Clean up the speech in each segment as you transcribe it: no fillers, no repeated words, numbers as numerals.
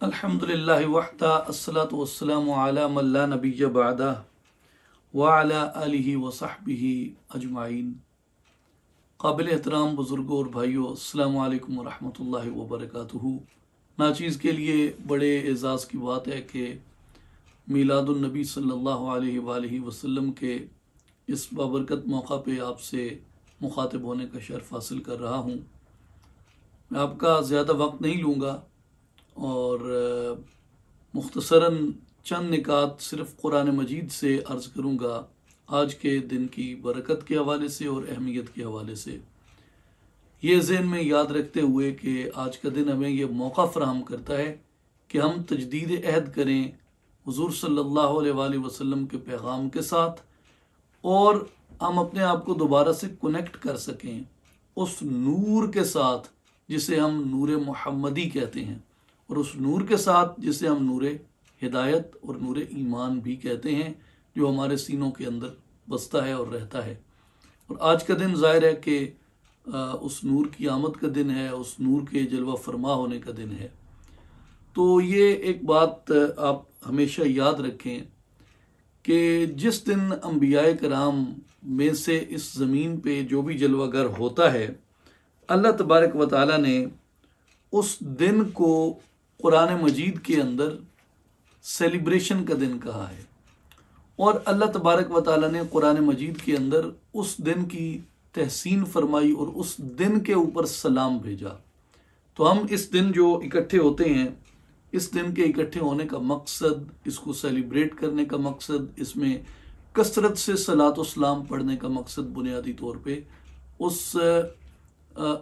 الحمدللہ وحدہ الصلاۃ والسلام علی من لا نبی بعدہ وعلی آلہ وصحبہ اجمعین۔ قابل احترام بزرگوں اور بھائیوں، السلام علیکم ورحمۃ اللہ وبرکاتہ۔ ناچیز کے لیے بڑے اعزاز کی بات ہے کہ میلاد النبی صلی اللہ علیہ وآلہ وسلم کے اس بابرکت موقع پہ آپ سے مخاطب ہونے کا شرف حاصل کر رہا ہوں۔ میں آپ کا زیادہ وقت نہیں لوں گا اور مختصراً چند نکات صرف قرآن مجید سے عرض کروں گا، آج کے دن کی برکت کے حوالے سے اور اہمیت کے حوالے سے، یہ ذہن میں یاد رکھتے ہوئے کہ آج کا دن ہمیں یہ موقع فراہم کرتا ہے کہ ہم تجدید عہد کریں حضور صلی اللہ علیہ وآلہ وسلم کے پیغام کے ساتھ، اور ہم اپنے آپ کو دوبارہ سے کنیکٹ کر سکیں اس نور کے ساتھ جسے ہم نور محمدی کہتے ہیں، اور اس نور کے ساتھ جسے ہم نور ہدایت اور نور ایمان بھی کہتے ہیں، جو ہمارے سینوں کے اندر بستا ہے اور رہتا ہے۔ اور آج کا دن ظاہر ہے کہ اس نور کی آمد کا دن ہے، اس نور کے جلوہ فرما ہونے کا دن ہے۔ تو یہ ایک بات آپ ہمیشہ یاد رکھیں کہ جس دن انبیاء کرام میں سے اس زمین پہ جو بھی جلوہ گر ہوتا ہے، اللہ تبارک و تعالیٰ نے اس دن کو قرآن مجید کے اندر سیلیبریشن کا دن کہا ہے، اور اللہ تبارک و تعالیٰ نے قرآن مجید کے اندر اس دن کی تحسین فرمائی اور اس دن کے اوپر سلام بھیجا۔ تو ہم اس دن جو اکٹھے ہوتے ہیں، اس دن کے اکٹھے ہونے کا مقصد، اس کو سیلیبریٹ کرنے کا مقصد، اس میں کثرت سے صلاۃ و سلام پڑھنے کا مقصد بنیادی طور پہ اس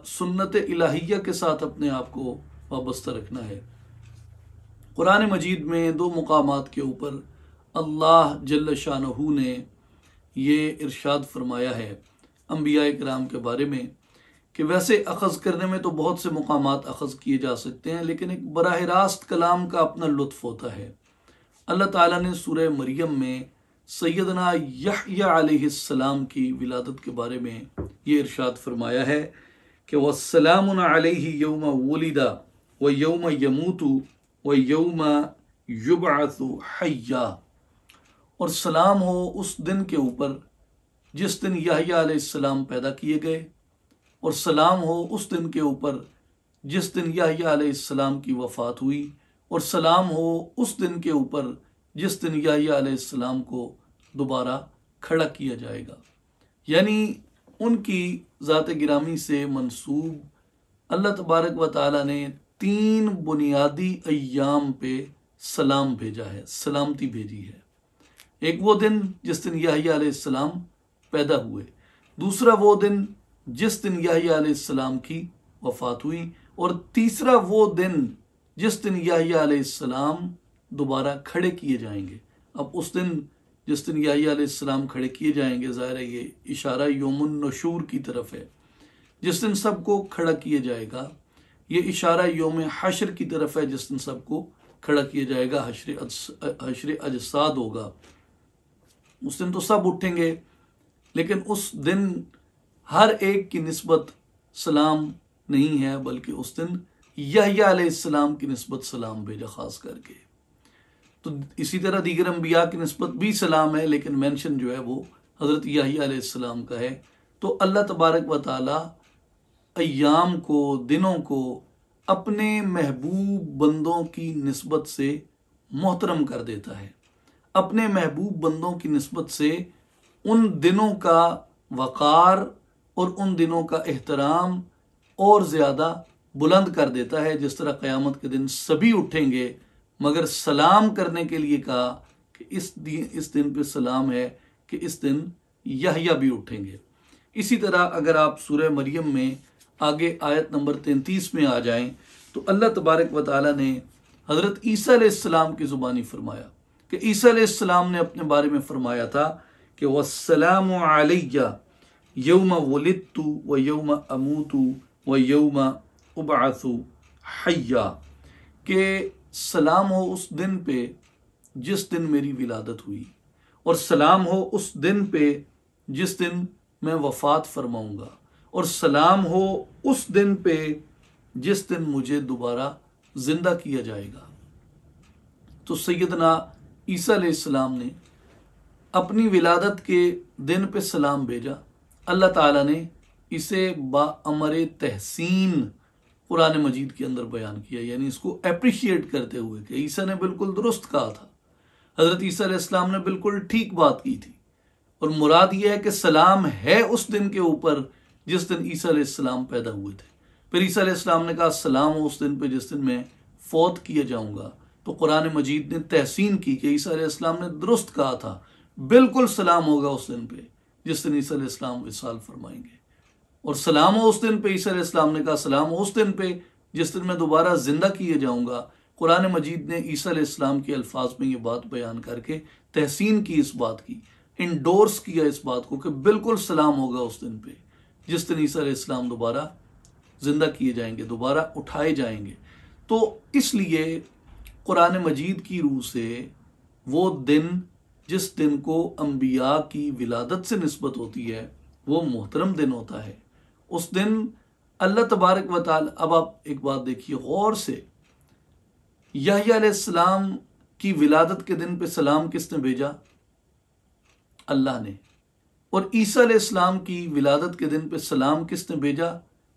سنت الہیہ کے ساتھ اپنے آپ کو وابستہ رکھنا ہے۔ قرآن مجید میں دو مقامات کے اوپر اللہ جل شانہ نے یہ ارشاد فرمایا ہے انبیاء کرام کے بارے میں کہ ویسے اخذ کرنے میں تو بہت سے مقامات اخذ کیے جا سکتے ہیں، لیکن ایک براہ راست کلام کا اپنا لطف ہوتا ہے۔ اللہ تعالیٰ نے سورہ مریم میں سیدنا یحییٰ علیہ السلام کی ولادت کے بارے میں یہ ارشاد فرمایا ہے کہ وَالسَّلَامٌ عَلَيْهِ يَوْمَ وُلِدَ وَيَوْمَ يَمُوتُ وَيَوْمَ يُبْعَثُ حَيًّا، اور سلام ہو اس دن کے اوپر جس دن یحییٰ علیہ السلام پیدا کیے گئے، اور سلام ہو اس دن کے اوپر جس دن یحییٰ علیہ السلام کی وفات ہوئی، اور سلام ہو اس دن کے اوپر جس دن یحییٰ علیہ السلام کو دوبارہ کھڑا کیا جائے گا۔ یعنی ان کی ذات گرامی سے منسوب اللہ تبارک و تعالیٰ نے 3 بنیادی ایام پہ سلام بھیجا ہے، سلامتی بھیجی ہے۔ ایک وہ دن جس دن یحییٰ علیہ السلام پیدا ہوئے، دوسرا وہ دن جس دن یحییٰ علیہ السلام کی وفات ہوئی، اور تیسرا وہ دن جس دن یحییٰ علیہ السلام دوبارہ کھڑے کیے جائیں گے۔ اب اس دن جس دن یحییٰ علیہ السلام کھڑے کیے جائیں گے، ظاہر ہے یہ اشارہ یوم النشور کی طرف ہے، جس دن سب کو کھڑا کیا جائے گا۔ یہ اشارہ یوم حشر کی طرف ہے، جس دن سب کو کھڑا کیا جائے گا، حشر اجساد ہوگا۔ اس دن تو سب اٹھیں گے، لیکن اس دن ہر ایک کی نسبت سلام نہیں ہے، بلکہ اس دن یحییٰ علیہ السلام کی نسبت سلام بھیجا خاص کر کے۔ تو اسی طرح دیگر انبیاء کی نسبت بھی سلام ہے، لیکن مینشن جو ہے وہ حضرت یحییٰ علیہ السلام کا ہے۔ تو اللہ تبارک و تعالی ایام کو، دنوں کو اپنے محبوب بندوں کی نسبت سے محترم کر دیتا ہے، اپنے محبوب بندوں کی نسبت سے ان دنوں کا وقار اور ان دنوں کا احترام اور زیادہ بلند کر دیتا ہے۔ جس طرح قیامت کے دن سبھی اٹھیں گے، مگر سلام کرنے کے لیے کہا کہ اس دن پہ سلام ہے کہ اس دن یحییٰ بھی اٹھیں گے۔ اسی طرح اگر آپ سورہ مریم میں آگے آیت نمبر 33 میں آ جائیں تو اللہ تبارک و تعالیٰ نے حضرت عیسیٰ علیہ السلام کی زبانی فرمایا کہ عیسیٰ علیہ السلام نے اپنے بارے میں فرمایا تھا کہ وَالسَّلَامُ عَلَيَّ يَوْمَ وُلِدتُّ وَيَوْمَ أَمُوتُ وَيَوْمَ أُبْعَثُ حَيًّا، کہ سلام ہو اس دن پہ جس دن میری ولادت ہوئی، اور سلام ہو اس دن پہ جس دن میں وفات فرماؤں گا، اور سلام ہو اس دن پہ جس دن مجھے دوبارہ زندہ کیا جائے گا۔ تو سیدنا عیسیٰ علیہ السلام نے اپنی ولادت کے دن پہ سلام بھیجا. اللہ تعالیٰ نے اسے بامر تحسین قرآن مجید کے اندر بیان کیا، یعنی اس کو اپریشیٹ کرتے ہوئے کہ عیسیٰ نے بالکل درست کہا تھا، حضرت عیسیٰ علیہ السلام نے بالکل ٹھیک بات کی تھی. اور مراد یہ ہے کہ سلام ہے اس دن کے اوپر جس دن عیسیٰ علیہ السلام پیدا ہوئے تھے. پھر عیسیٰ علیہ السلام نے کہا سلام ہو اس دن پہ جس دن میں فوت کیا جاؤں گا. تو قرآن مجید نے تحسین کی کہ عیسیٰ علیہ السلام نے درست کہا تھا، بالکل سلام ہوگا اس دن پہ جس دن عیسیٰ علیہ السلام وصال فرمائیں گے. اور سلام ہو اس دن پہ، عیسیٰ علیہ السلام نے کہا سلام ہو اس دن پہ جس دن میں دوبارہ زندہ کیے جاؤں گا. قرآن مجید نے عیسیٰ علیہ السلام کے الفاظ میں یہ بات بیان کر کے تحسین کی اس بات کی، انڈورس کیا اس بات کو کہ بالکل سلام ہوگا اس دن پہ جس دن عیسیٰ علیہ السلام دوبارہ زندہ کیے جائیں گے، دوبارہ اٹھائے جائیں گے. تو اس لیے قرآن مجید کی روح سے وہ دن جس دن کو انبیاء کی ولادت سے نسبت ہوتی ہے وہ محترم دن ہوتا ہے. اس دن اللہ تبارک و تعالی، اب آپ ایک بات دیکھیے غور سے، یحییٰ علیہ السلام کی ولادت کے دن پہ سلام کس نے بھیجا؟ اللہ نے. اور عیسیٰ علیہ السلام کی ولادت کے دن پہ سلام کس نے بھیجا؟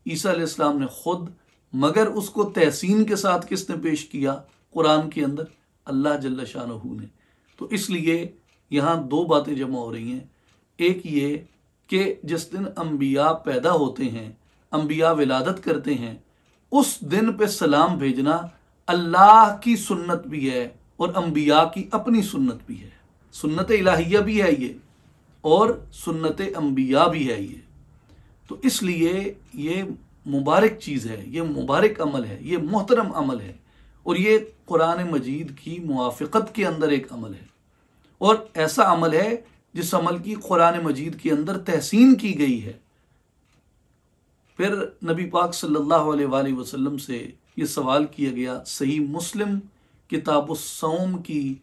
عیسیٰ علیہ السلام نے خود، مگر اس کو تحسین کے ساتھ کس نے پیش کیا قرآن کے اندر؟ اللہ جل شانہ نے. تو اس لیے یہاں دو باتیں جمع ہو رہی ہیں. ایک یہ کہ جس دن انبیاء پیدا ہوتے ہیں، انبیاء ولادت کرتے ہیں، اس دن پہ سلام بھیجنا اللہ کی سنت بھی ہے اور انبیاء کی اپنی سنت بھی ہے. سنت الہیہ بھی ہے یہ اور سنت انبیاء بھی ہے یہ. تو اس لیے یہ مبارک چیز ہے، یہ مبارک عمل ہے، یہ محترم عمل ہے، اور یہ قرآن مجید کی موافقت کے اندر ایک عمل ہے، اور ایسا عمل ہے جس عمل کی قرآن مجید کے اندر تحسین کی گئی ہے. پھر نبی پاک صلی اللہ علیہ وآلہ وسلم سے یہ سوال کیا گیا، صحیح مسلم کتاب الصوم کی،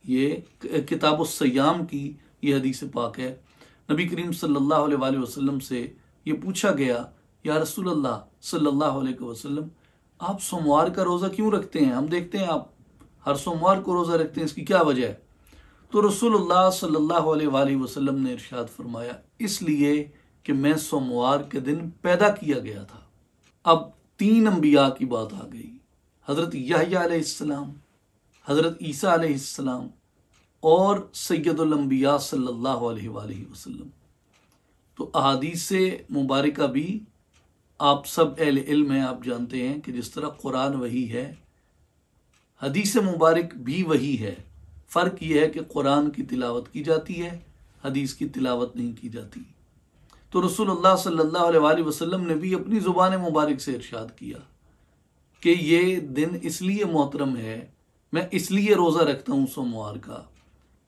یہ کتاب الصیام کی یہ حدیث پاک ہے. نبی کریم صلی اللہ علیہ وآلہ وسلم سے یہ پوچھا گیا، یا رسول اللہ صلی اللہ علیہ وسلم آپ سوموار کا روزہ کیوں رکھتے ہیں؟ ہم دیکھتے ہیں آپ ہر سوموار کو روزہ رکھتے ہیں، اس کی کیا وجہ ہے؟ تو رسول اللہ صلی اللہ علیہ وآلہ وسلم نے ارشاد فرمایا، اس لیے کہ میں سوموار کے دن پیدا کیا گیا تھا. اب تین انبیاء کی بات آ گئی، حضرت یحییٰ علیہ السلام، حضرت عیسیٰ علیہ السلام اور سید الانبیاء صلی اللہ علیہ وآلہ وسلم. تو احادیث مبارکہ بھی آپ سب اہل علم ہیں، آپ جانتے ہیں کہ جس طرح قرآن وحی ہے، حدیث مبارک بھی وحی ہے. فرق یہ ہے کہ قرآن کی تلاوت کی جاتی ہے، حدیث کی تلاوت نہیں کی جاتی. تو رسول اللہ صلی اللہ علیہ وآلہ وسلم نے بھی اپنی زبان مبارک سے ارشاد کیا کہ یہ دن اس لیے محترم ہے، میں اس لیے روزہ رکھتا ہوں سوموار کا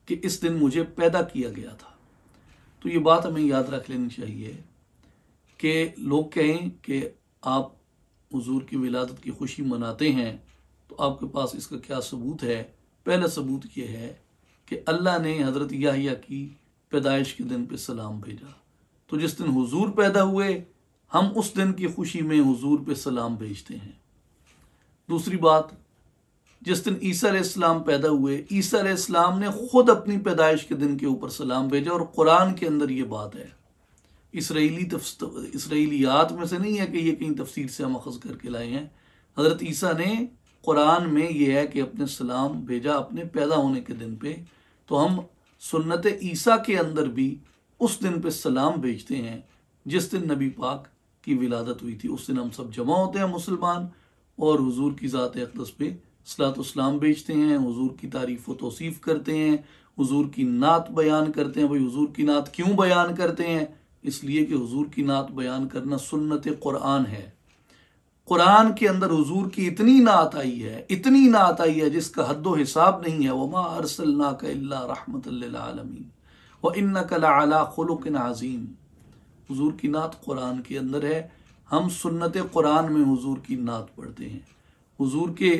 کہ اس دن مجھے پیدا کیا گیا تھا. تو یہ بات ہمیں یاد رکھ لینی چاہیے کہ لوگ کہیں کہ آپ حضور کی ولادت کی خوشی مناتے ہیں، تو آپ کے پاس اس کا کیا ثبوت ہے؟ پہلا ثبوت یہ ہے کہ اللہ نے حضرت یحییٰ کی پیدائش کے دن پہ سلام بھیجا. تو جس دن حضور پیدا ہوئے ہم اس دن کی خوشی میں حضور پہ سلام بھیجتے ہیں. دوسری بات، جس دن عیسیٰ علیہ السلام پیدا ہوئے، عیسیٰ علیہ السلام نے خود اپنی پیدائش کے دن کے اوپر سلام بھیجا، اور قرآن کے اندر یہ بات ہے. اسرائیلیات میں سے نہیں ہے کہ یہ کہیں تفسیر سے ہم اخذ کر کے لائے ہیں. حضرت عیسیٰ نے قرآن میں یہ ہے کہ اپنے سلام بھیجا اپنے پیدا ہونے کے دن پہ. تو ہم سنت عیسیٰ کے اندر بھی اس دن پہ سلام بھیجتے ہیں جس دن نبی پاک کی ولادت ہوئی تھی. اس دن ہم سب جمع ہوتے ہیں مسلمان، اور حضور کی ذات اقدس پہ صلاۃ والسلام بھیجتے ہیں، حضور کی تعریف و توصیف کرتے ہیں، حضور کی نعت بیان کرتے ہیں. بھائی حضور کی نعت کیوں بیان کرتے ہیں؟ اس لیے کہ حضور کی نعت بیان کرنا سنت قرآن ہے. قرآن کے اندر حضور کی اتنی نعت آئی ہے، اتنی نعت آئی ہے جس کا حد و حساب نہیں ہے. وَمَا أَرْسَلْنَاكَ إِلَّا رَحْمَةً لِّلْعَالَمِينَ وَإِنَّكَ لَعَلَىٰ خُلُقٍ عَظِيمٍ. حضور کی نعت قرآن کے اندر ہے. ہم سنت قرآن میں حضور کی نعت پڑھتے ہیں، حضور کے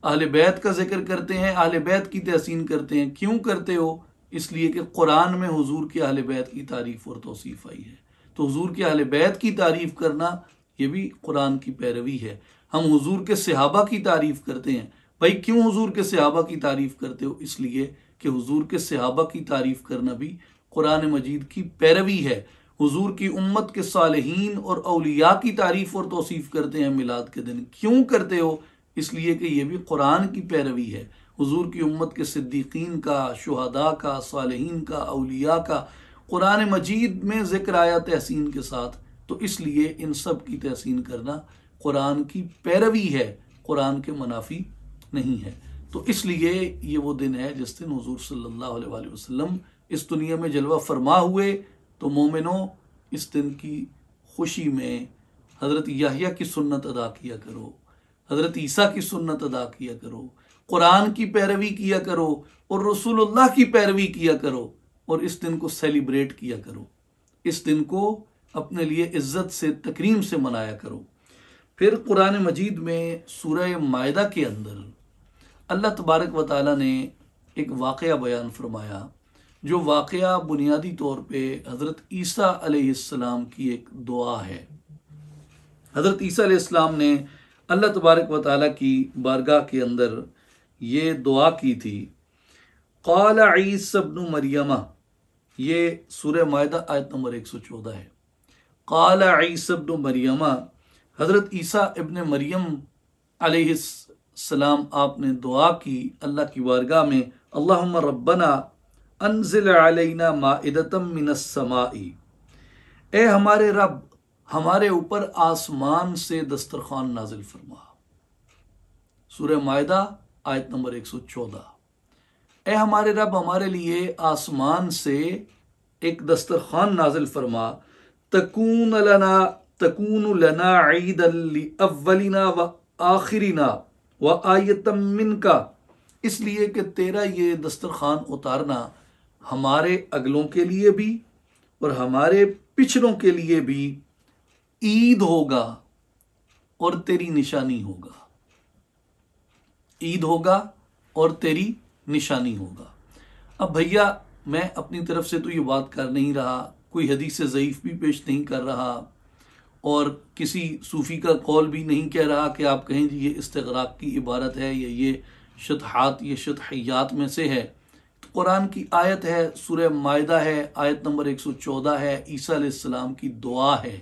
اہل بیت کا ذکر کرتے ہیں، اہل بیت کی تحسین کرتے ہیں. کیوں کرتے ہو؟ اس لیے کہ قرآن میں حضور کے اہل بیت کی تعریف اور توصیف آئی ہے. تو حضور کے اہل بیت کی تعریف کرنا یہ بھی قرآن کی پیروی ہے. ہم حضور کے صحابہ کی تعریف کرتے ہیں. بھائی کیوں حضور کے صحابہ کی تعریف کرتے ہو؟ اس لیے کہ حضور کے صحابہ کی تعریف کرنا بھی قرآن مجید کی پیروی ہے۔ حضور کی امت کے صالحین اور اولیاء کی تعریف اور توصیف کرتے ہیں میلاد کے دن، کیوں کرتے ہو؟ اس لیے کہ یہ بھی قرآن کی پیروی ہے۔ حضور کی امت کے صدیقین کا، شہداء کا، صالحین کا، اولیاء کا قرآن مجید میں ذکر آیا تحسین کے ساتھ، تو اس لیے ان سب کی تحسین کرنا قرآن کی پیروی ہے، قرآن کے منافی نہیں ہے۔ تو اس لیے یہ وہ دن ہے جس دن حضور صلی اللہ علیہ وآلہ وسلم اس دنیا میں جلوہ فرما ہوئے۔ تو مومنوں، اس دن کی خوشی میں حضرت یحییٰ کی سنت ادا کیا کرو، حضرت عیسیٰ کی سنت ادا کیا کرو، قرآن کی پیروی کیا کرو اور رسول اللہ کی پیروی کیا کرو، اور اس دن کو سیلیبریٹ کیا کرو، اس دن کو اپنے لیے عزت سے، تکریم سے منایا کرو۔ پھر قرآن مجید میں سورہ مائدہ کے اندر اللہ تبارک و تعالیٰ نے ایک واقعہ بیان فرمایا، جو واقعہ بنیادی طور پہ حضرت عیسیٰ علیہ السلام کی ایک دعا ہے۔ حضرت عیسیٰ علیہ السلام نے اللہ تبارک و تعالیٰ کی بارگاہ کے اندر یہ دعا کی تھی، قال عیسی ابن مریم، یہ سورہ مائدہ آیت نمبر 114 ہے۔ قال عیسی ابن مریم، حضرت عیسیٰ ابن مریم علیہ السلام آپ نے دعا کی اللہ کی بارگاہ میں، اللہم ربنا انزل علینا مائدۃ من السماء، اے ہمارے رب ہمارے اوپر آسمان سے دسترخوان نازل فرما۔ سورہ مائدہ آیت نمبر 114، اے ہمارے رب ہمارے لیے آسمان سے ایک دسترخوان نازل فرما، تکون لنا عیدا لاولنا و آخرنا و آیۃ منک، اس لیے کہ تیرا یہ دسترخوان اتارنا ہمارے اگلوں کے لیے بھی اور ہمارے پچھلوں کے لیے بھی عید ہوگا اور تیری نشانی ہوگا، عید ہوگا اور تیری نشانی ہوگا۔ اب بھیا میں اپنی طرف سے تو یہ بات کر نہیں رہا، کوئی حدیث ضعیف بھی پیش نہیں کر رہا، اور کسی صوفی کا قول بھی نہیں کہہ رہا کہ آپ کہیں جی یہ استغراق کی عبارت ہے یا یہ شطحات، یہ شطحیات میں سے ہے۔ قرآن کی آیت ہے، سورہ مائدہ ہے، آیت نمبر 114 ہے، عیسیٰ علیہ السلام کی دعا ہے،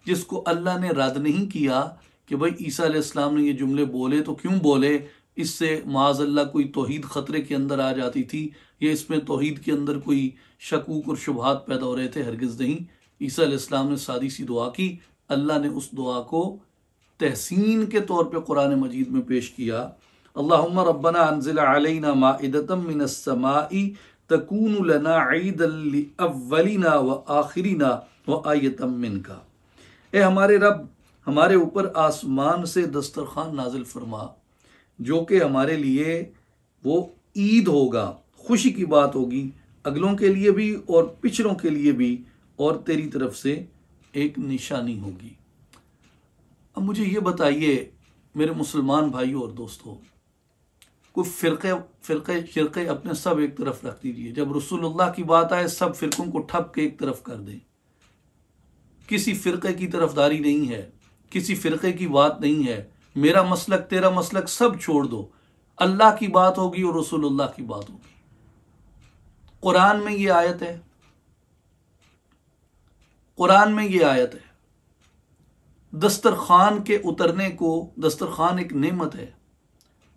جس کو اللہ نے رد نہیں کیا کہ بھائی عیسیٰ علیہ السلام نے یہ جملے بولے تو کیوں بولے، اس سے معاذ اللہ کوئی توحید خطرے کے اندر آ جاتی تھی، یا اس میں توحید کے اندر کوئی شکوک اور شبہات پیدا ہو رہے تھے، ہرگز نہیں۔ عیسیٰ علیہ السلام نے سادی سی دعا کی، اللہ نے اس دعا کو تحسین کے طور پہ قرآن مجید میں پیش کیا، اللہم ربنا انزل علینا مائدۃ من السماء تکون لنا عیدا لاولنا و آخرنا و آیۃ منک، اے ہمارے رب ہمارے اوپر آسمان سے دسترخوان نازل فرما، جو کہ ہمارے لیے وہ عید ہوگا، خوشی کی بات ہوگی، اگلوں کے لیے بھی اور پچھلوں کے لیے بھی، اور تیری طرف سے ایک نشانی ہوگی۔ اب مجھے یہ بتائیے میرے مسلمان بھائیوں اور دوستوں، کوئی فرقے اپنے سب ایک طرف رکھ دیجئے، جب رسول اللہ کی بات آئے سب فرقوں کو ٹھپ کے ایک طرف کر دیں، کسی فرقے کی طرفداری نہیں ہے، کسی فرقے کی بات نہیں ہے، میرا مسلک تیرا مسلک سب چھوڑ دو، اللہ کی بات ہوگی اور رسول اللہ کی بات ہوگی۔ قرآن میں یہ آیت ہے، قرآن میں یہ آیت ہے، دسترخوان کے اترنے کو، دسترخوان ایک نعمت ہے،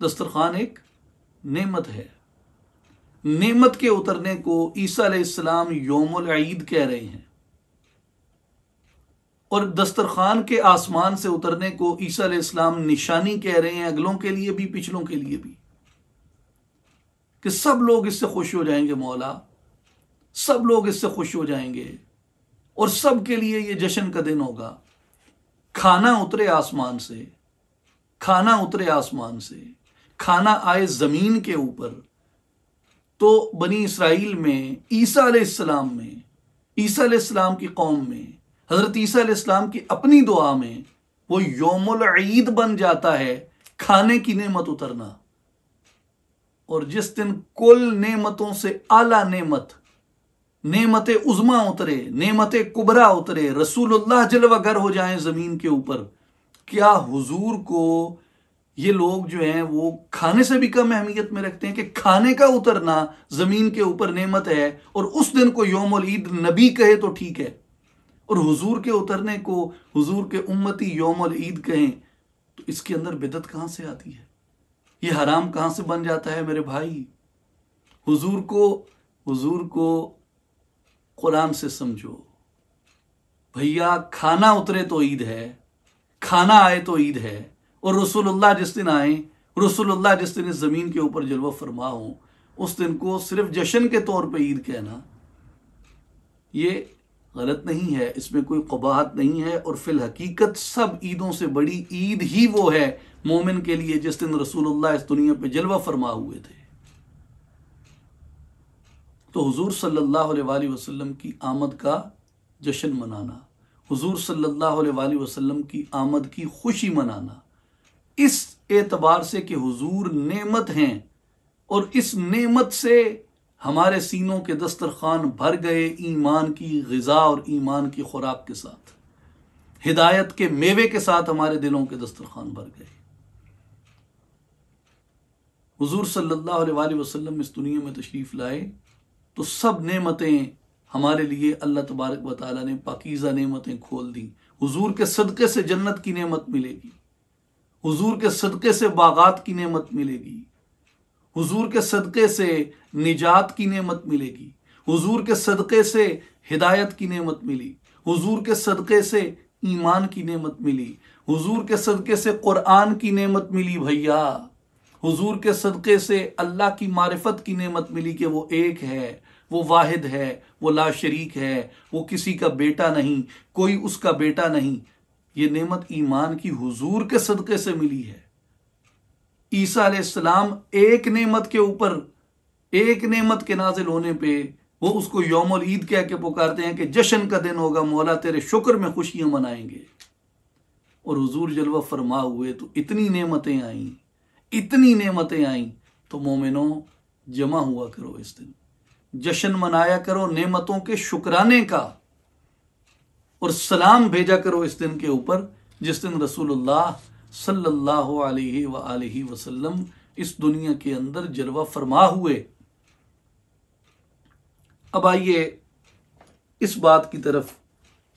دسترخوان ایک نعمت ہے، نعمت کے اترنے کو عیسیٰ علیہ السلام یوم العید کہہ رہے ہیں، اور دسترخوان کے آسمان سے اترنے کو عیسیٰ علیہ السلام نشانی کہہ رہے ہیں، اگلوں کے لیے بھی پچھلوں کے لیے بھی، کہ سب لوگ اس سے خوش ہو جائیں گے، مولا سب لوگ اس سے خوش ہو جائیں گے، اور سب کے لیے یہ جشن کا دن ہوگا۔ کھانا اترے آسمان سے، کھانا اترے آسمان سے، کھانا آئے زمین کے اوپر، تو بنی اسرائیل میں، عیسیٰ علیہ السلام میں، عیسیٰ علیہ السلام کی قوم میں، حضرت عیسیٰ علیہ السلام کی اپنی دعا میں وہ یوم العید بن جاتا ہے، کھانے کی نعمت اترنا۔ اور جس دن کل نعمتوں سے اعلیٰ نعمت، نعمت عظمیٰ اترے، نعمت کبریٰ اترے، رسول اللہ جلوہ گر ہو جائیں زمین کے اوپر، کیا حضور کو یہ لوگ جو ہیں وہ کھانے سے بھی کم اہمیت میں رکھتے ہیں کہ کھانے کا اترنا زمین کے اوپر نعمت ہے، اور اس دن کو یوم العید نبی کہے تو ٹھیک ہے، اور حضور کے اترنے کو حضور کے امتی یوم العید کہیں تو اس کے اندر بدعت کہاں سے آتی ہے؟ یہ حرام کہاں سے بن جاتا ہے میرے بھائی؟ حضور کو قرآن سے سمجھو بھیا، کھانا اترے تو عید ہے، کھانا آئے تو عید ہے، اور رسول اللہ جس دن آئیں، رسول اللہ جس دن اس زمین کے اوپر جلوہ فرما ہوں، اس دن کو صرف جشن کے طور پہ عید کہنا یہ غلط نہیں ہے، اس میں کوئی قباحت نہیں ہے، اور فی الحقیقت سب عیدوں سے بڑی عید ہی وہ ہے مومن کے لیے جس دن رسول اللہ اس دنیا پہ جلوہ فرما ہوئے تھے۔ تو حضور صلی اللہ علیہ وآلہ وسلم کی آمد کا جشن منانا، حضور صلی اللہ علیہ وآلہ وسلم کی آمد کی خوشی منانا، اس اعتبار سے کہ حضور نعمت ہیں، اور اس نعمت سے ہمارے سینوں کے دسترخوان بھر گئے ایمان کی غذا اور ایمان کی خوراک کے ساتھ، ہدایت کے میوے کے ساتھ ہمارے دلوں کے دسترخوان بھر گئے۔ حضور صلی اللہ علیہ وآلہ وسلم اس دنیا میں تشریف لائے تو سب نعمتیں ہمارے لیے اللہ تبارک و تعالیٰ نے پاکیزہ نعمتیں کھول دیں۔ حضور کے صدقے سے جنت کی نعمت ملے گی، حضور کے صدقے سے باغات کی نعمت ملے گی، حضور کے صدقے سے نجات کی نعمت ملے گی، حضور کے صدقے سے ہدایت کی نعمت ملی، حضور کے صدقے سے ایمان کی نعمت ملی، حضور کے صدقے سے قرآن کی نعمت ملی بھیا، حضور کے صدقے سے اللہ کی معرفت کی نعمت ملی کہ وہ ایک ہے، وہ واحد ہے، وہ لا شریک ہے، وہ کسی کا بیٹا نہیں، کوئی اس کا بیٹا نہیں۔ یہ نعمت ایمان کی حضور کے صدقے سے ملی ہے۔ عیسیٰ علیہ السلام ایک نعمت کے اوپر، ایک نعمت کے نازل ہونے پہ وہ اس کو یوم العید کہہ کے پکارتے ہیں کہ جشن کا دن ہوگا، مولا تیرے شکر میں خوشیاں منائیں گے۔ اور حضور جلوہ فرما ہوئے تو اتنی نعمتیں آئیں، اتنی نعمتیں آئیں، تو مومنوں جمع ہوا کرو، اس دن جشن منایا کرو نعمتوں کے شکرانے کا، اور سلام بھیجا کرو اس دن کے اوپر جس دن رسول اللہ صلی اللہ علیہ وآلہ وسلم اس دنیا کے اندر جلوہ فرما ہوئے۔ اب آئیے اس بات کی طرف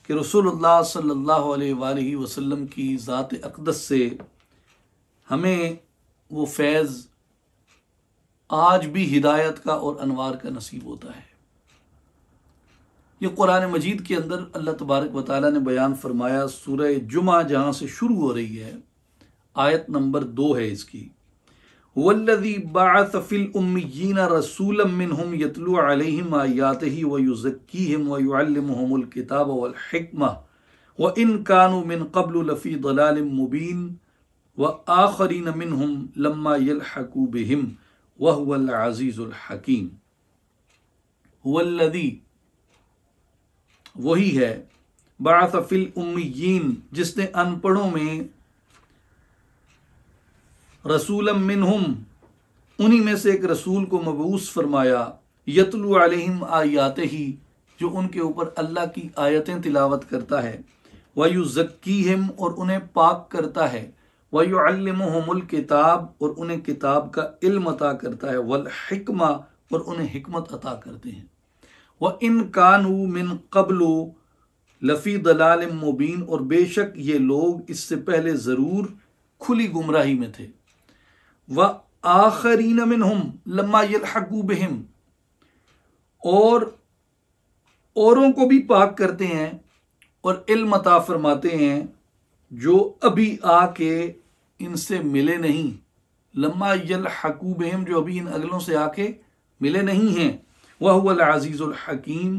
کہ رسول اللہ صلی اللہ علیہ وآلہ وسلم کی ذات اقدس سے ہمیں وہ فیض آج بھی ہدایت کا اور انوار کا نصیب ہوتا ہے۔ یہ قرآن مجید کے اندر اللہ تبارک و تعالیٰ نے بیان فرمایا، سورہ جمعہ جہاں سے شروع ہو رہی ہے، آیت نمبر 2 ہے اس کی، وَالَّذِي بَعَثَ فِي الْأُمِّيِّينَ رَسُولًا مِّنْهُمْ يَتْلُو عَلَيْهِمْ آيَاتِهِ وَيُزَكِّيهِمْ وَيُعَلِّمُهُمُ الْكِتَابَ وَالْحِكْمَةَ وَإِنْ كَانُوا مِنْ قَبْلُ لَفِي ضَلَالٍ مُّبِينٍ وَآخَرِينَ مِنْهُمْ لَمَّا يَلْحَقُوا بِهِمْ وَهُوَ الْعَزِيزُ الْحَكِيمُ۔ وَالَّذِي وہی ہے، بعث فی الامیین جس نے ان پڑھوں میں، رسولا منہم انہی میں سے ایک رسول کو مبعوث فرمایا، یتلو علیہم آیاتہ جو ان کے اوپر اللہ کی آیتیں تلاوت کرتا ہے، ویزکیہم اور انہیں پاک کرتا ہے، ویعلمہم الکتاب اور انہیں کتاب کا علم عطا کرتا ہے، والحکمہ اور انہیں حکمت عطا کرتے ہیں، وَإِن كَانُوا مِن قَبْلُ لَفِي ضَلَالٍ مُّبِينٍ اور بے شک یہ لوگ اس سے پہلے ضرور کھلی گمراہی میں تھے، وَآخَرِينَ مِنْهُمْ لَمَّا يَلْحَقُوا بِهِمْ اور اوروں کو بھی پاک کرتے ہیں اور علم عطا فرماتے ہیں جو ابھی آ کے ان سے ملے نہیں، لَمَّا يَلْحَقُوا بِهِمْ جو ابھی ان اگلوں سے آ کے ملے نہیں ہیں، وَهُوَ الْعَزِيزُ الْحَكِيمُ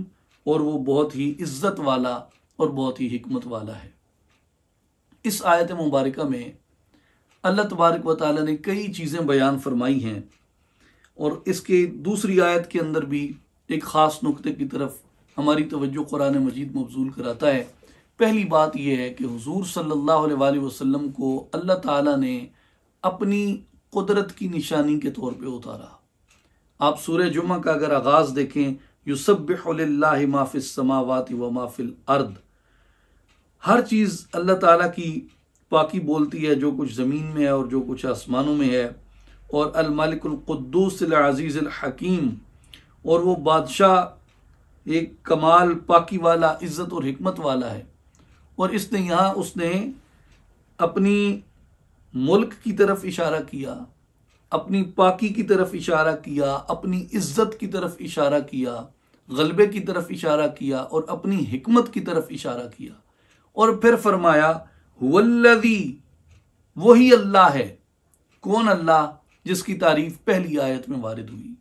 اور وہ بہت ہی عزت والا اور بہت ہی حکمت والا ہے۔ اس آیت مبارکہ میں اللہ تبارک و تعالیٰ نے کئی چیزیں بیان فرمائی ہیں، اور اس کی دوسری آیت کے اندر بھی ایک خاص نقطے کی طرف ہماری توجہ قرآن مجید مبذول کراتا ہے۔ پہلی بات یہ ہے کہ حضور صلی اللہ علیہ وآلہ وسلم کو اللہ تعالیٰ نے اپنی قدرت کی نشانی کے طور پہ اتارا۔ آپ سورہ جمعہ کا اگر آغاز دیکھیں، یسبح للہ ما فی السماوات و ما فی الارض، ہر چیز اللہ تعالیٰ کی پاکی بولتی ہے جو کچھ زمین میں ہے اور جو کچھ آسمانوں میں ہے، اور الملک القدوس العزیز الحکیم، اور وہ بادشاہ ایک کمال پاکی والا، عزت اور حکمت والا ہے۔ اور اس نے اپنی ملک کی طرف اشارہ کیا، اپنی پاکی کی طرف اشارہ کیا، اپنی عزت کی طرف اشارہ کیا، غلبے کی طرف اشارہ کیا، اور اپنی حکمت کی طرف اشارہ کیا، اور پھر فرمایا هو الذی، وہی اللہ ہے۔ کون اللہ؟ جس کی تعریف پہلی آیت میں وارد ہوئی،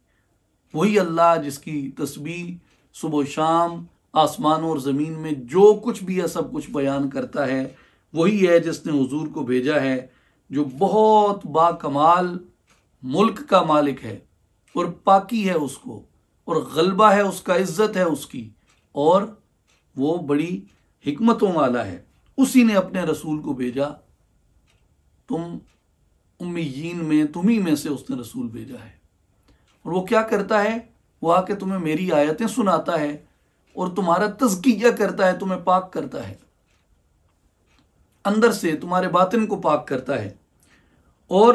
وہی اللہ جس کی تسبیح صبح و شام آسمانوں اور زمین میں جو کچھ بھی ہے سب کچھ بیان کرتا ہے۔ وہی ہے جس نے حضور کو بھیجا ہے، جو بہت با کمال ملک کا مالک ہے، اور پاکی ہے اس کو، اور غلبہ ہے اس کا، عزت ہے اس کی، اور وہ بڑی حکمتوں والا ہے۔ اسی نے اپنے رسول کو بھیجا، تم امیین میں تمہیں میں سے اس نے رسول بھیجا ہے۔ اور وہ کیا کرتا ہے؟ وہ آ کے تمہیں میری آیتیں سناتا ہے اور تمہارا تزکیہ کرتا ہے، تمہیں پاک کرتا ہے، اندر سے تمہارے باطن کو پاک کرتا ہے، اور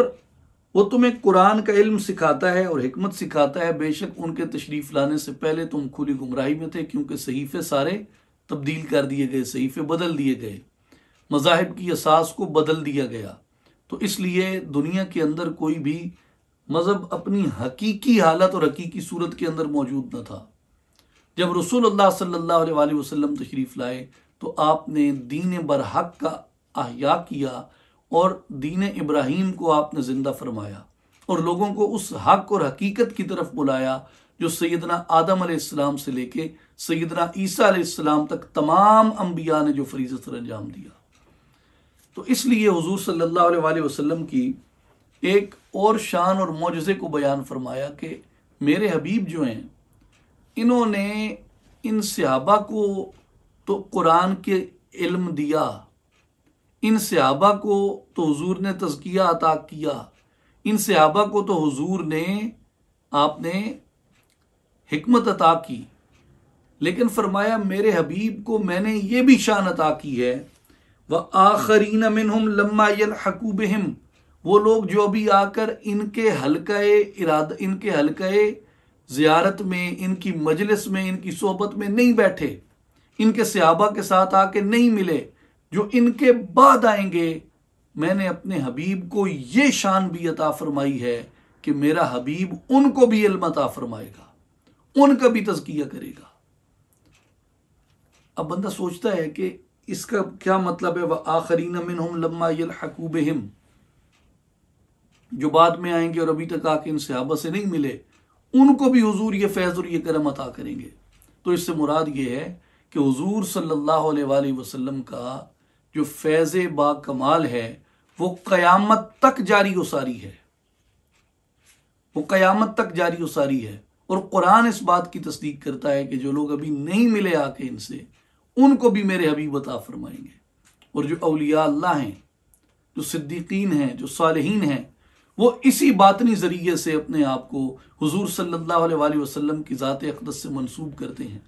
وہ تمہیں قرآن کا علم سکھاتا ہے اور حکمت سکھاتا ہے۔ بے شک ان کے تشریف لانے سے پہلے تم کھلی گمراہی میں تھے، کیونکہ صحیفے سارے تبدیل کر دیے گئے، صحیفے بدل دیے گئے، مذاہب کی اساس کو بدل دیا گیا۔ تو اس لیے دنیا کے اندر کوئی بھی مذہب اپنی حقیقی حالت اور حقیقی صورت کے اندر موجود نہ تھا۔ جب رسول اللہ صلی اللہ علیہ وآلہ وسلم تشریف لائے تو آپ نے دین برحق کا احیاء کیا، اور دین ابراہیم کو آپ نے زندہ فرمایا، اور لوگوں کو اس حق اور حقیقت کی طرف بلایا جو سیدنا آدم علیہ السلام سے لے کے سیدنا عیسیٰ علیہ السلام تک تمام انبیاء نے جو فریضہ سر انجام دیا۔ تو اس لیے حضور صلی اللہ علیہ وآلہ وسلم کی ایک اور شان اور معجزے کو بیان فرمایا کہ میرے حبیب جو ہیں، انہوں نے ان صحابہ کو تو قرآن کے علم دیا، ان صحابہ کو تو حضور نے تزکیہ عطا کیا، ان صحابہ کو تو حضور نے آپ نے حکمت عطا کی، لیکن فرمایا میرے حبیب کو میں نے یہ بھی شان عطا کی ہے، وَآخَرِينَ مِنْهُمْ لَمَّا يَلْحَقُوا بِهِمْ، وہ لوگ جو ابھی آ کر ان کے حلقہ زیارت میں، ان کی مجلس میں، ان کی صحبت میں نہیں بیٹھے، ان کے صحابہ کے ساتھ آ کے نہیں ملے، جو ان کے بعد آئیں گے، میں نے اپنے حبیب کو یہ شان بھی عطا فرمائی ہے کہ میرا حبیب ان کو بھی علم عطا فرمائے گا، ان کا بھی تزکیہ کرے گا۔ اب بندہ سوچتا ہے کہ اس کا کیا مطلب ہے وَآخَرِينَ مِنْهُمْ لَمَّا يَلْحَقُوا بِهِمْ، جو بعد میں آئیں گے اور ابھی تک آ کے ان صحابہ سے نہیں ملے، ان کو بھی حضور یہ فیض اور یہ کرم عطا کریں گے۔ تو اس سے مراد یہ ہے کہ حضور صلی اللہ علیہ وآلہ وسلم کا جو فیض با کمال ہے وہ قیامت تک جاری و ساری ہے، وہ قیامت تک جاری و ساری ہے۔ اور قرآن اس بات کی تصدیق کرتا ہے کہ جو لوگ ابھی نہیں ملے آ کے ان سے، ان کو بھی میرے حبیب عطا فرمائیں گے۔ اور جو اولیاء اللہ ہیں، جو صدیقین ہیں، جو صالحین ہیں، وہ اسی باطنی ذریعے سے اپنے آپ کو حضور صلی اللہ علیہ وآلہ وسلم کی ذات اقدس سے منسوب کرتے ہیں۔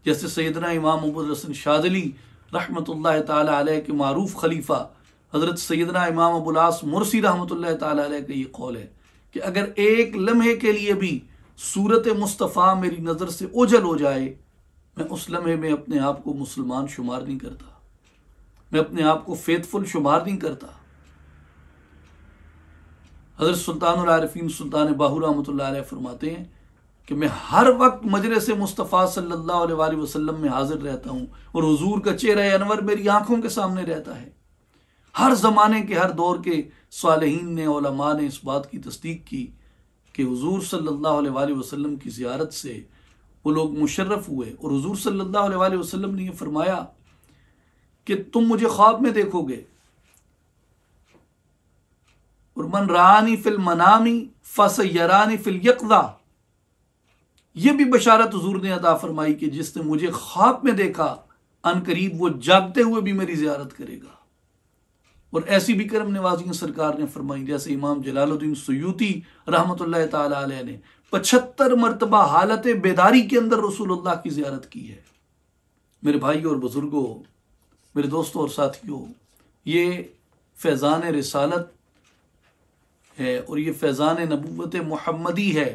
جیسے سیدنا امام ابو الحسن شاذلی رحمۃ اللہ تعالی علیہ کے معروف خلیفہ حضرت سیدنا امام ابو العاص مرسی رحمۃ اللہ تعالی علیہ کا یہ قول ہے کہ اگر ایک لمحے کے لیے بھی صورت مصطفیٰ میری نظر سے اوجھل ہو جائے، میں اس لمحے میں اپنے آپ کو مسلمان شمار نہیں کرتا، میں اپنے آپ کو فیتھفل شمار نہیں کرتا۔ حضرت سلطان العارفین سلطان باہو رحمۃ اللہ علیہ فرماتے ہیں کہ میں ہر وقت مجلس مصطفیٰ صلی اللہ علیہ وآلہ وسلم میں حاضر رہتا ہوں، اور حضور کا چہرہ انور میری آنکھوں کے سامنے رہتا ہے۔ ہر زمانے کے، ہر دور کے صالحین نے، علماء نے اس بات کی تصدیق کی کہ حضور صلی اللہ علیہ وآلہ وسلم کی زیارت سے وہ لوگ مشرف ہوئے، اور حضور صلی اللہ علیہ وآلہ وسلم نے یہ فرمایا کہ تم مجھے خواب میں دیکھو گے، اور من رانی فی المنامی فسیرانی فی الیقظہ، یہ بھی بشارت حضور نے عطا فرمائی کہ جس نے مجھے خواب میں دیکھا ان قریب وہ جاگتے ہوئے بھی میری زیارت کرے گا۔ اور ایسی بھی کرم نوازیاں سرکار نے فرمائی، جیسے امام جلال الدین سیوطی رحمۃ اللہ تعالی علیہ نے 75 مرتبہ حالت بیداری کے اندر رسول اللہ کی زیارت کی ہے۔ میرے بھائیوں اور بزرگوں، میرے دوستوں اور ساتھیوں، یہ فیضان رسالت ہے، اور یہ فیضان نبوت محمدی ہے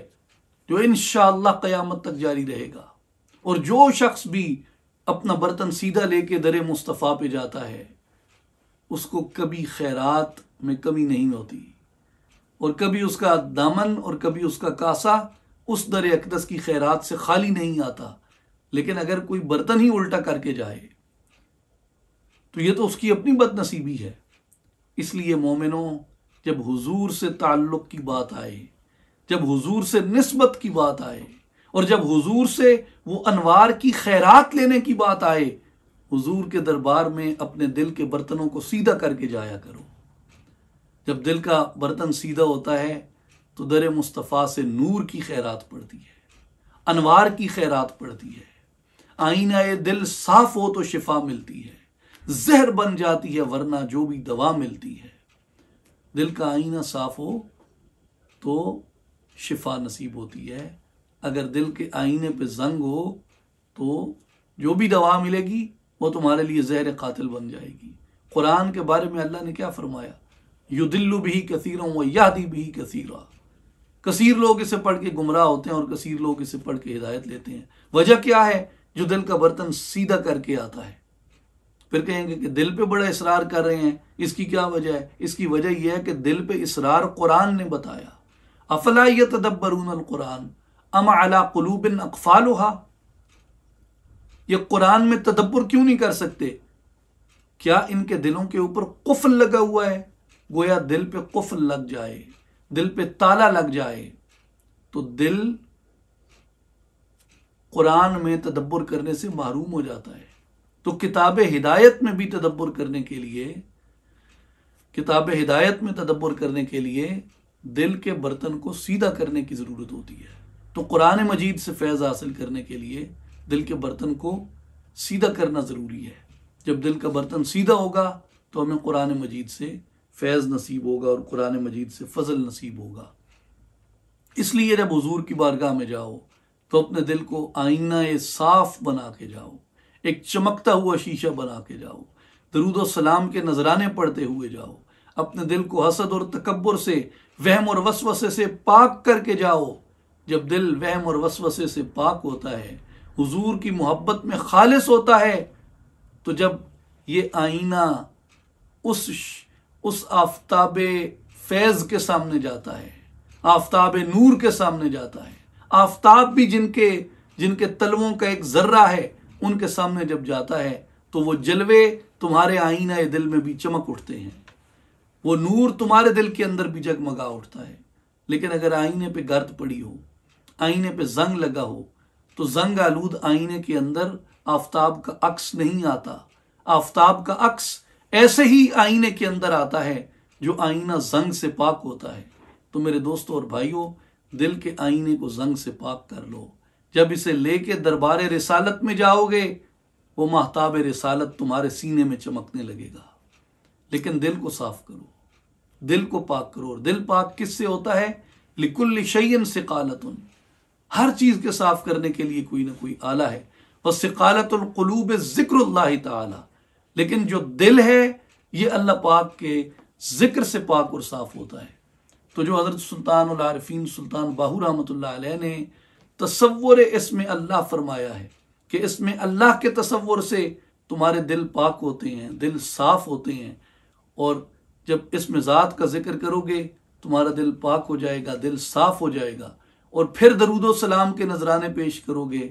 جو انشاءاللہ قیامت تک جاری رہے گا۔ اور جو شخص بھی اپنا برتن سیدھا لے کے در مصطفیٰ پہ جاتا ہے اس کو کبھی خیرات میں کمی نہیں ہوتی، اور کبھی اس کا دامن اور کبھی اس کا کاسا اس در اقدس کی خیرات سے خالی نہیں آتا۔ لیکن اگر کوئی برتن ہی الٹا کر کے جائے تو یہ تو اس کی اپنی بد نصیبی ہے۔ اس لیے مومنوں، جب حضور سے تعلق کی بات آئے، جب حضور سے نسبت کی بات آئے، اور جب حضور سے وہ انوار کی خیرات لینے کی بات آئے، حضور کے دربار میں اپنے دل کے برتنوں کو سیدھا کر کے جایا کرو۔ جب دل کا برتن سیدھا ہوتا ہے تو در مصطفیٰ سے نور کی خیرات پڑتی ہے، انوار کی خیرات پڑتی ہے۔ آئینہ دل صاف ہو تو شفا ملتی ہے، زہر بن جاتی ہے ورنہ جو بھی دوا ملتی ہے۔ دل کا آئینہ صاف ہو تو شفا نصیب ہوتی ہے، اگر دل کے آئینے پہ زنگ ہو تو جو بھی دوا ملے گی وہ تمہارے لیے زہر قاتل بن جائے گی۔ قرآن کے بارے میں اللہ نے کیا فرمایا؟ یضل بہ کثیرا ویہدی بہ کثیرا۔ کثیر لوگ اسے پڑھ کے گمراہ ہوتے ہیں اور کثیر لوگ اسے پڑھ کے ہدایت لیتے ہیں۔ وجہ کیا ہے؟ جو دل کا برتن سیدھا کر کے آتا ہے۔ پھر کہیں گے کہ دل پہ بڑا اصرار کر رہے ہیں، اس کی کیا وجہ ہے؟ اس کی وجہ یہ ہے کہ دل پہ اصرار قرآن نے بتایا، افلا یتدبرون القرآن ام علی قلوب اقفالها۔ یہ قرآن میں تدبر کیوں نہیں کر سکتے؟ کیا ان کے دلوں کے اوپر قفل لگا ہوا ہے؟ گویا دل پہ قفل لگ جائے، دل پہ تالا لگ جائے تو دل قرآن میں تدبر کرنے سے محروم ہو جاتا ہے۔ تو کتاب ہدایت میں بھی تدبر کرنے کے لیے، کتاب ہدایت میں تدبر کرنے کے لیے دل کے برتن کو سیدھا کرنے کی ضرورت ہوتی ہے۔ تو قرآن مجید سے فیض حاصل کرنے کے لیے دل کے برتن کو سیدھا کرنا ضروری ہے۔ جب دل کا برتن سیدھا ہوگا تو ہمیں قرآن مجید سے فیض نصیب ہوگا اور قرآن مجید سے فضل نصیب ہوگا۔ اس لیے جب حضور کی بارگاہ میں جاؤ تو اپنے دل کو آئینہ صاف بنا کے جاؤ، ایک چمکتا ہوا شیشہ بنا کے جاؤ، درود و سلام کے نذرانے پڑھتے ہوئے جاؤ، اپنے دل کو حسد اور تکبر سے، وہم اور وسوسے سے پاک کر کے جاؤ۔ جب دل وہم اور وسوسے سے پاک ہوتا ہے، حضور کی محبت میں خالص ہوتا ہے، تو جب یہ آئینہ اس آفتاب فیض کے سامنے جاتا ہے، آفتاب نور کے سامنے جاتا ہے، آفتاب بھی جن کے تلووں کا ایک ذرہ ہے ان کے سامنے جب جاتا ہے تو وہ جلوے تمہارے آئینہ دل میں بھی چمک اٹھتے ہیں، وہ نور تمہارے دل کے اندر بھی جگمگا اٹھتا ہے۔ لیکن اگر آئینے پہ گرد پڑی ہو، آئینے پہ زنگ لگا ہو تو زنگ آلود آئینے کے اندر آفتاب کا عکس نہیں آتا۔ آفتاب کا عکس ایسے ہی آئینے کے اندر آتا ہے جو آئینہ زنگ سے پاک ہوتا ہے۔ تو میرے دوستوں اور بھائیوں، دل کے آئینے کو زنگ سے پاک کر لو۔ جب اسے لے کے دربار رسالت میں جاؤ گے وہ مہتاب رسالت تمہارے سینے میں چمکنے لگے گا۔ لیکن دل کو صاف کرو، دل کو پاک کرو۔ اور دل پاک کس سے ہوتا ہے؟ لکل شیء ثقالۃ، ہر چیز کے صاف کرنے کے لیے کوئی نہ کوئی آلہ ہے۔ وثقالۃ القلوب ذکر اللہ تعالی، لیکن جو دل ہے یہ اللہ پاک کے ذکر سے پاک اور صاف ہوتا ہے۔ تو جو حضرت سلطان العارفین سلطان باہو رحمۃ اللہ علیہ نے تصور اسم اللہ فرمایا ہے کہ اسم اللہ کے تصور سے تمہارے دل پاک ہوتے ہیں، دل صاف ہوتے ہیں، اور جب اسم ذات کا ذکر کرو گے تمہارا دل پاک ہو جائے گا، دل صاف ہو جائے گا، اور پھر درود و سلام کے نذرانے پیش کرو گے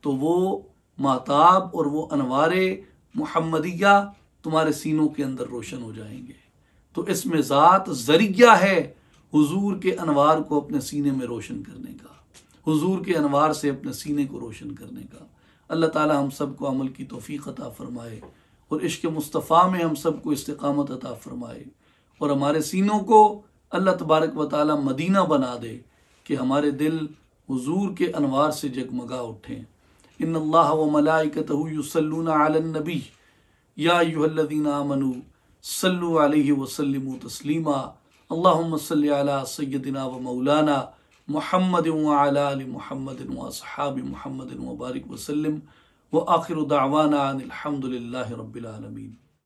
تو وہ مہتاب اور وہ انوار محمدیہ تمہارے سینوں کے اندر روشن ہو جائیں گے۔ تو اسم ذات ذریعہ ہے حضور کے انوار کو اپنے سینے میں روشن کرنے کا، حضور کے انوار سے اپنے سینے کو روشن کرنے کا۔ اللہ تعالی ہم سب کو عمل کی توفیق عطا فرمائے اور عشق مصطفیٰ میں ہم سب کو استقامت عطا فرمائے، اور ہمارے سینوں کو اللہ تبارک و تعالی مدینہ بنا دے کہ ہمارے دل حضور کے انوار سے جگمگا اٹھیں۔ ان اللہ و ملائکتہ یصلون علی النبی یا ایھا الذین آمنوا صلوا علیہ وسلموا تسلیما اللہم صل علی سیدنا و مولانا محمد وعلی آل محمد واصحاب محمد وبارک وسلم وآخر دعوانا ان الحمد للہ رب العالمین۔